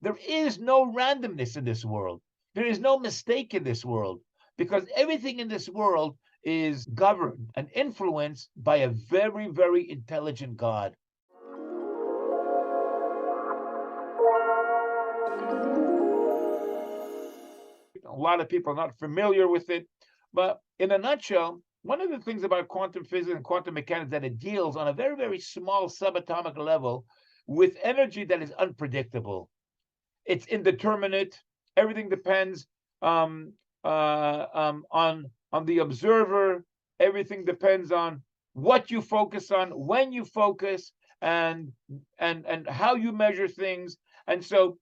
There is no randomness in this world. There is no mistake in this world, because everything in this world is governed and influenced by a very, very intelligent God. A lot of people are not familiar with it, but in a nutshell, one of the things about quantum physics and quantum mechanics that it deals on a very, very small subatomic level with energy that is unpredictable. It's indeterminate. Everything depends on the observer. Everything depends on what you focus on, when you focus, and how you measure things. And so,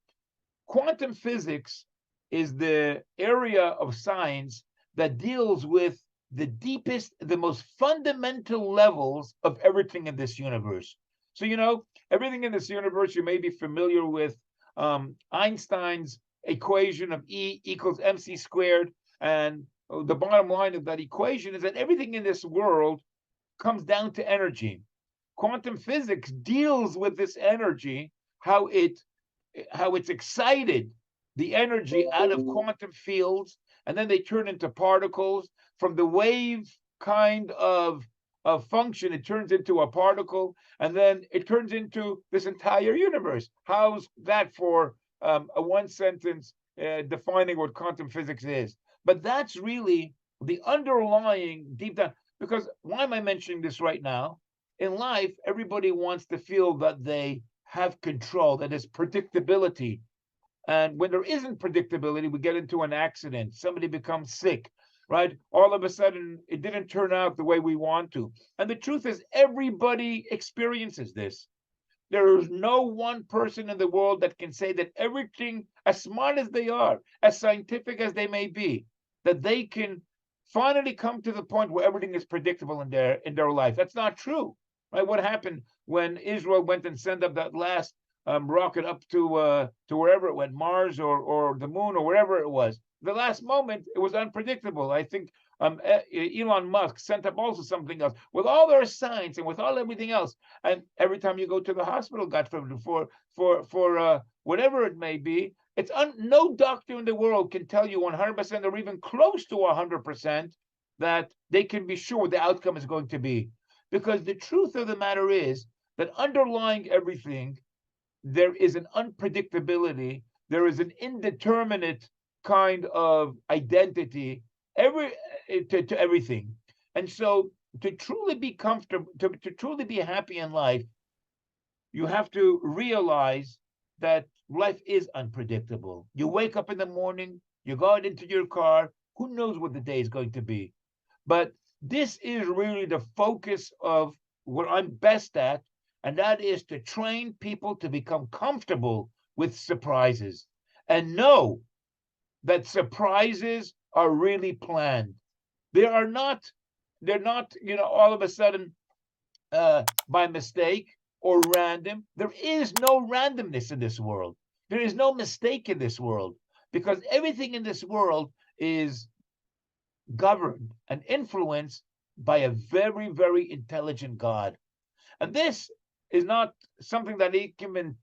quantum physics is the area of science that deals with the deepest, the most fundamental levels of everything in this universe. So, everything in this universe, you may be familiar with Einstein's equation of E equals mc squared. And the bottom line of that equation is that everything in this world comes down to energy. Quantum physics deals with this energy, how it's excited, the energy out of quantum fields, and then they turn into particles. From the wave kind of function, it turns into a particle, and then it turns into this entire universe. How's that for a one sentence defining what quantum physics is? But that's really the underlying deep down. Because why am I mentioning this right now? In life, everybody wants to feel that they have control, that there's predictability. And when there isn't predictability, we get into an accident. Somebody becomes sick, right? All of a sudden, it didn't turn out the way we want to. And the truth is, everybody experiences this. There is no one person in the world that can say that everything, as smart as they are, as scientific as they may be, that they can finally come to the point where everything is predictable in their life. That's not true, right? What happened when Israel went and sent up that last rocket up to wherever it went, Mars or the moon or wherever it was? The last moment, it was unpredictable. I think Elon Musk sent up also something else with all their science and with all everything else. And every time you go to the hospital, God forbid, for whatever it may be, no doctor in the world can tell you 100% or even close to 100% that they can be sure what the outcome is going to be. Because the truth of the matter is that underlying everything, there is an unpredictability, there is an indeterminate kind of identity to everything. And so to truly be comfortable, to truly be happy in life, you have to realize that life is unpredictable. You wake up in the morning, you go out into your car, who knows what the day is going to be? But this is really the focus of what I'm best at, and that is to train people to become comfortable with surprises and know that surprises are really planned. They're not, all of a sudden by mistake or random. There is no randomness in this world. There is no mistake in this world, because everything in this world is governed and influenced by a very, very intelligent God. And this is not something that he can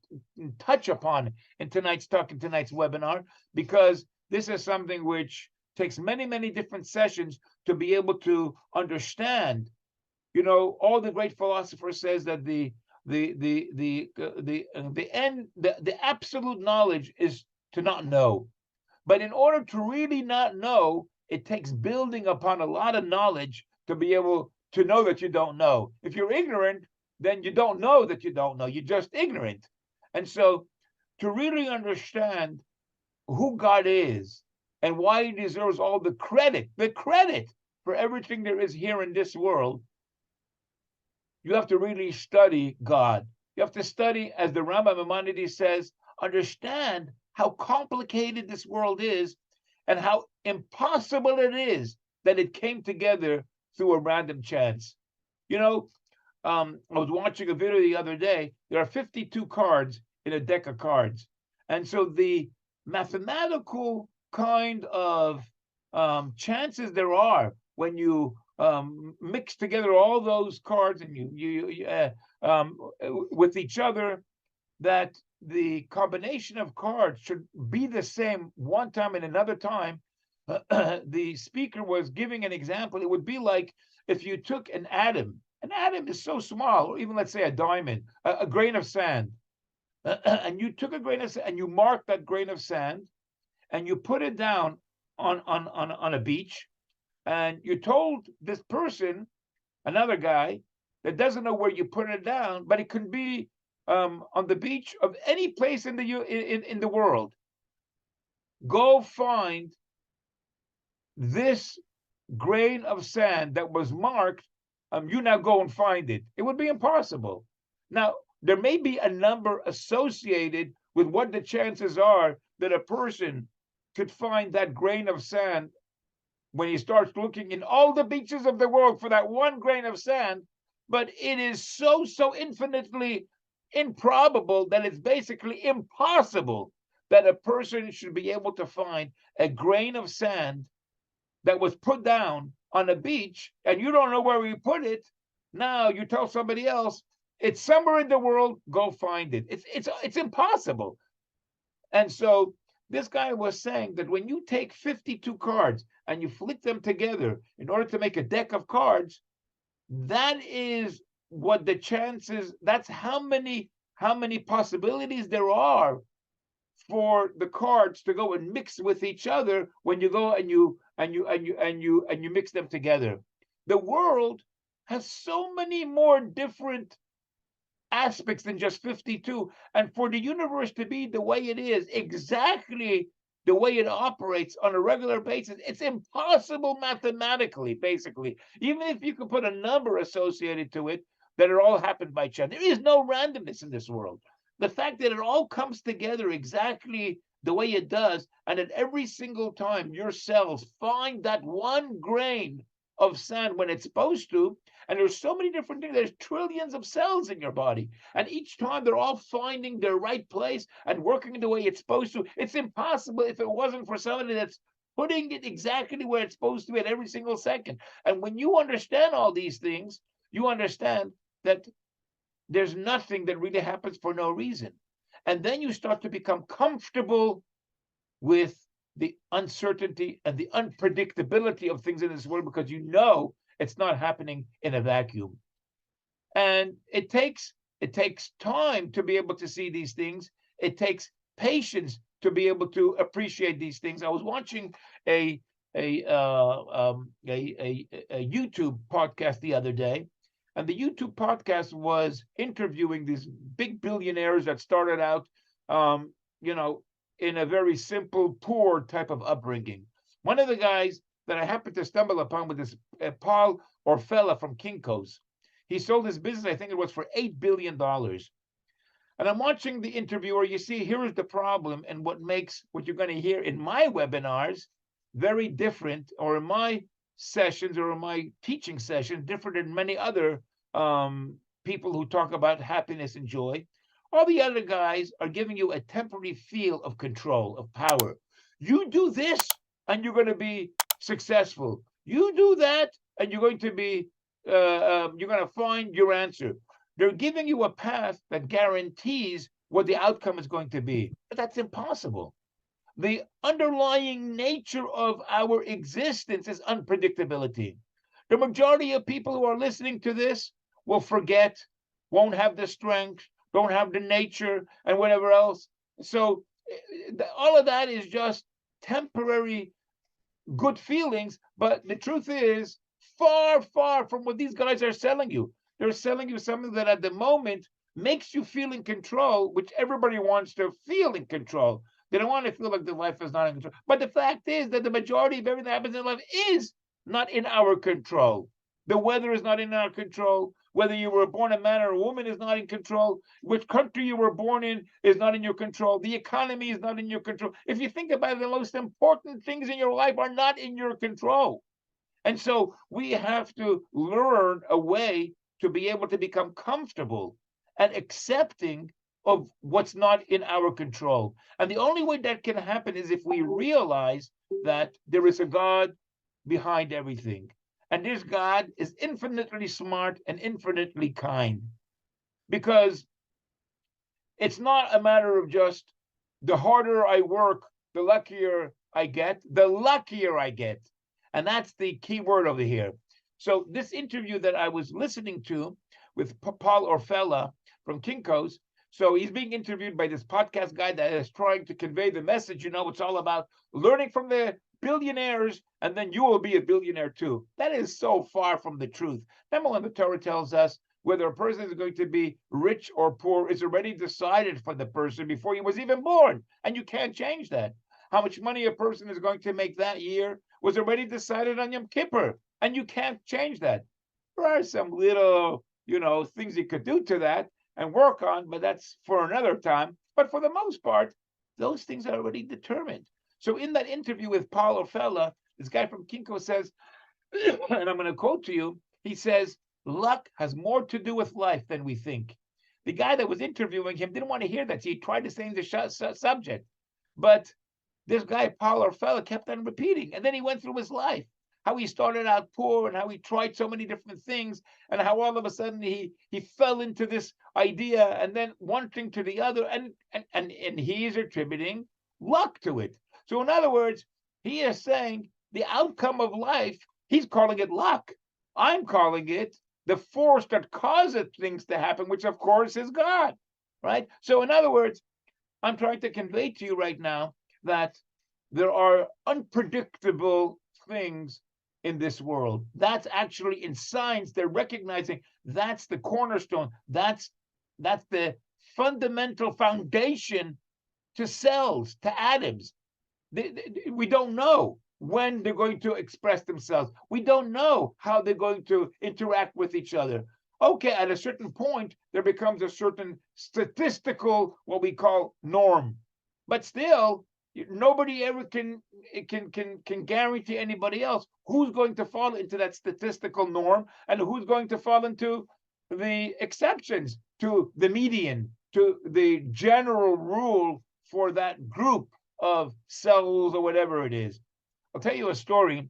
touch upon in tonight's talk, in tonight's webinar, because this is something which takes many, many different sessions to be able to understand. All the great philosophers says that the absolute knowledge is to not know. But in order to really not know, it takes building upon a lot of knowledge to be able to know that you don't know. If you're ignorant, then you don't know that you don't know. You're just ignorant. And so to really understand who God is and why he deserves all the credit for everything there is here in this world, you have to really study God. You have to study, as the Rambam Maimonides says, understand how complicated this world is and how impossible it is that it came together through a random chance. I was watching a video the other day. There are 52 cards in a deck of cards. And so the mathematical kind of chances there are when you mix together all those cards and you with each other, that the combination of cards should be the same one time and another time, the speaker was giving an example. It would be like if you took an atom. An atom is so small, or even let's say a diamond, a grain of sand, and you took a grain of sand and you marked that grain of sand and you put it down on a beach, and you told this person, another guy that doesn't know where you put it down, but it could be on the beach of any place in the world. Go find this grain of sand that was marked. You now go and find it. It would be impossible. Now, there may be a number associated with what the chances are that a person could find that grain of sand when he starts looking in all the beaches of the world for that one grain of sand, but it is so infinitely improbable that it's basically impossible that a person should be able to find a grain of sand that was put down on a beach and you don't know where you put it. Now you tell somebody else it's somewhere in the world, go find it. It's impossible. And so this guy was saying that when you take 52 cards and you flick them together in order to make a deck of cards, that is what the chances, that's how many possibilities there are for the cards to go and mix with each other when you go and you mix them together. The world has so many more different aspects than just 52, and for the universe to be the way it is, exactly the way it operates on a regular basis, it's impossible mathematically, basically, even if you could put a number associated to it, that it all happened by chance. There is no randomness in this world. The fact that it all comes together exactly the way it does, and at every single time your cells find that one grain of sand when it's supposed to, and there's so many different things. There's trillions of cells in your body, and each time they're all finding their right place and working the way it's supposed to. It's impossible if it wasn't for somebody that's putting it exactly where it's supposed to be at every single second. And when you understand all these things, you understand that there's nothing that really happens for no reason. And then you start to become comfortable with the uncertainty and the unpredictability of things in this world, because you know it's not happening in a vacuum. And it takes time to be able to see these things. It takes patience to be able to appreciate these things. I was watching a YouTube podcast the other day, and the YouTube podcast was interviewing these big billionaires that started out, in a very simple, poor type of upbringing. One of the guys that I happened to stumble upon with this Paul Orfella from Kinko's. He sold his business, I think it was for $8 billion. And I'm watching the interviewer. You see, here is the problem, and what makes what you're going to hear in my webinars very different, or in my sessions or in my teaching sessions, different than many other people who talk about happiness and joy. All the other guys are giving you a temporary feel of control, of power. You do this and you're going to be successful. You do that and you're going to be, you're going to find your answer. They're giving you a path that guarantees what the outcome is going to be. But that's impossible. The underlying nature of our existence is unpredictability. The majority of people who are listening to this will forget, won't have the strength, don't have the nature, and whatever else. So all of that is just temporary good feelings, but the truth is far from what these guys are selling you. They're selling you something that at the moment makes you feel in control, which everybody wants to feel in control. They don't want to feel like their life is not in control. But the fact is that the majority of everything that happens in life is not in our control. The weather is not in our control. Whether you were born a man or a woman is not in control. Which country you were born in is not in your control. The economy is not in your control. If you think about it, the most important things in your life are not in your control. And so we have to learn a way to be able to become comfortable and accepting of what's not in our control. And the only way that can happen is if we realize that there is a God behind everything. And this God is infinitely smart and infinitely kind. Because It's not a matter of just the harder I work, the luckier I get, the luckier I get. And that's the key word over here. So this interview that I was listening to with Paul Orfella from Kinko's, so he's being interviewed by this podcast guy that is trying to convey the message. It's all about learning from the billionaires, and then you will be a billionaire too. That is so far from the truth. Remember when the Torah tells us whether a person is going to be rich or poor is already decided for the person before he was even born, and you can't change that. How much money a person is going to make that year was already decided on Yom Kippur, and you can't change that. There are some little, things you could do to that and work on, but that's for another time. But for the most part, those things are already determined. So in that interview with Paul Orfella, this guy from Kinko says, and I'm going to quote to you, he says, luck has more to do with life than we think. The guy that was interviewing him didn't want to hear that, so he tried to change the subject. But this guy, Paul Orfella, kept on repeating. And then he went through his life, how he started out poor and how he tried so many different things, and how all of a sudden he fell into this idea, and then one thing to the other, and he is attributing luck to it. So in other words, he is saying the outcome of life, he's calling it luck. I'm calling it the force that causes things to happen, which of course is God, right? So in other words, I'm trying to convey to you right now that there are unpredictable things in this world. That's actually in science, they're recognizing that's the cornerstone. That's the fundamental foundation to cells, to atoms. We don't know when they're going to express themselves. We don't know how they're going to interact with each other. Okay, at a certain point, there becomes a certain statistical, what we call norm. But still, nobody ever can guarantee anybody else who's going to fall into that statistical norm and who's going to fall into the exceptions, to the median, to the general rule for that group of cells or whatever it is. I'll tell you a story,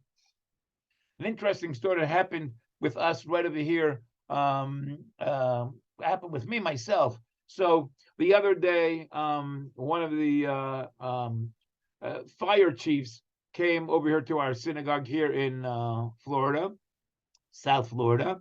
an interesting story that happened with us right over here. Happened with me myself. So the other day, one of the fire chiefs came over here to our synagogue here in Florida, South Florida,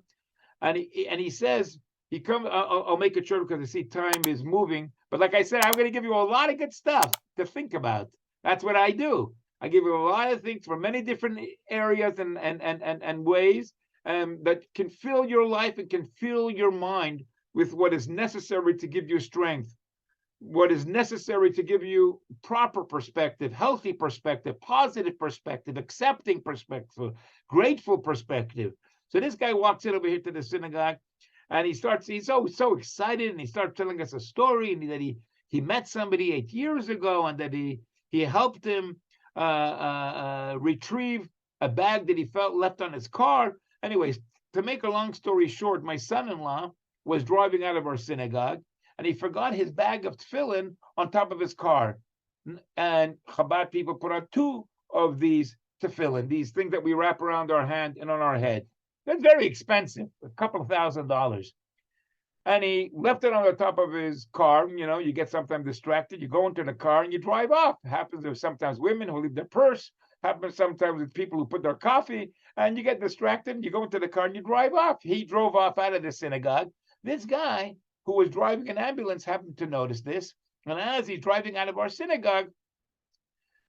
and he says he come. I'll make it short because I see time is moving. But like I said, I'm going to give you a lot of good stuff to think about. That's what I do. I give you a lot of things from many different areas and ways that can fill your life and can fill your mind with what is necessary to give you strength, what is necessary to give you proper perspective, healthy perspective, positive perspective, accepting perspective, grateful perspective. So this guy walks in over here to the synagogue, and he's so excited, and he starts telling us a story, and that he met somebody 8 years ago, and that he helped him retrieve a bag that he felt left on his car. Anyways, to make a long story short, my son-in-law was driving out of our synagogue, and he forgot his bag of tefillin on top of his car. And Chabad people put out 2 of these tefillin, these things that we wrap around our hand and on our head. They're very expensive, a couple of $1,000s. And he left it on the top of his car. You get sometimes distracted. You go into the car and you drive off. It happens with sometimes women who leave their purse. Happens sometimes with people who put their coffee, and you get distracted. You go into the car and you drive off. He drove off out of the synagogue. This guy who was driving an ambulance happened to notice this. And as he's driving out of our synagogue,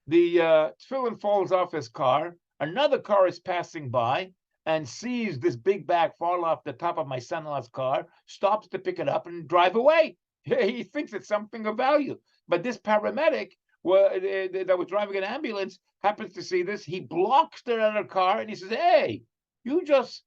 the tefillin falls off his car. Another car is passing by and sees this big bag fall off the top of my son-in-law's car, stops to pick it up and drive away. He thinks it's something of value. But this paramedic that was driving an ambulance happens to see this. He blocks the other car and he says, "Hey, you just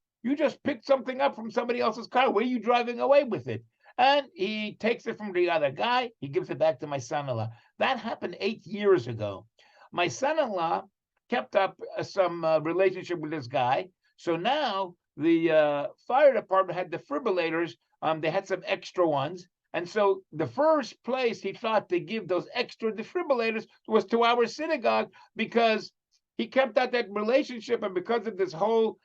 picked something up from somebody else's car. Where are you driving away with it?" And he takes it from the other guy. He gives it back to my son-in-law. That happened 8 years ago. My son-in-law kept up some relationship with this guy. So now the fire department had defibrillators. They had some extra ones. And so the first place he thought to give those extra defibrillators was to our synagogue, because he kept up that relationship, and because of this whole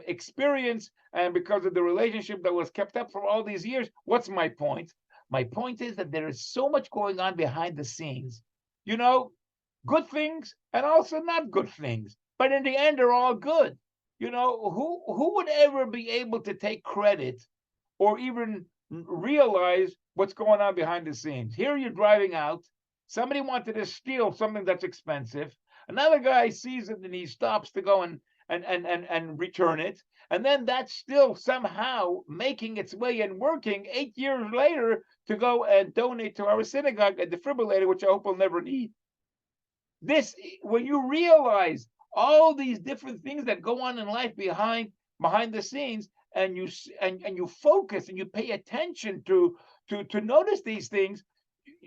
experience, and because of the relationship that was kept up for all these years. What's my point? My point is that there is so much going on behind the scenes. Good things and also not good things. But in the end, they're all good. Who would ever be able to take credit or even realize what's going on behind the scenes? Here you're driving out. Somebody wanted to steal something that's expensive. Another guy sees it and he stops to go and return it. And then that's still somehow making its way and working 8 years later to go and donate to our synagogue a defibrillator, which I hope we'll never need. This, when you realize all these different things that go on in life behind the scenes, and you focus and you pay attention to notice these things,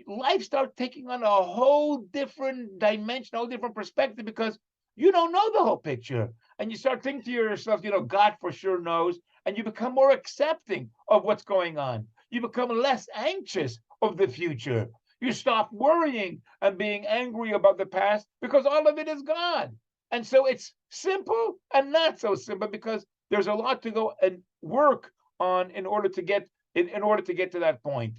life starts taking on a whole different dimension, a whole different perspective, because you don't know the whole picture. And you start thinking to yourself, God for sure knows, and you become more accepting of what's going on. You become less anxious of the future. You stop worrying and being angry about the past, because all of it is gone. And so it's simple and not so simple, because there's a lot to go and work on in order to get to that point.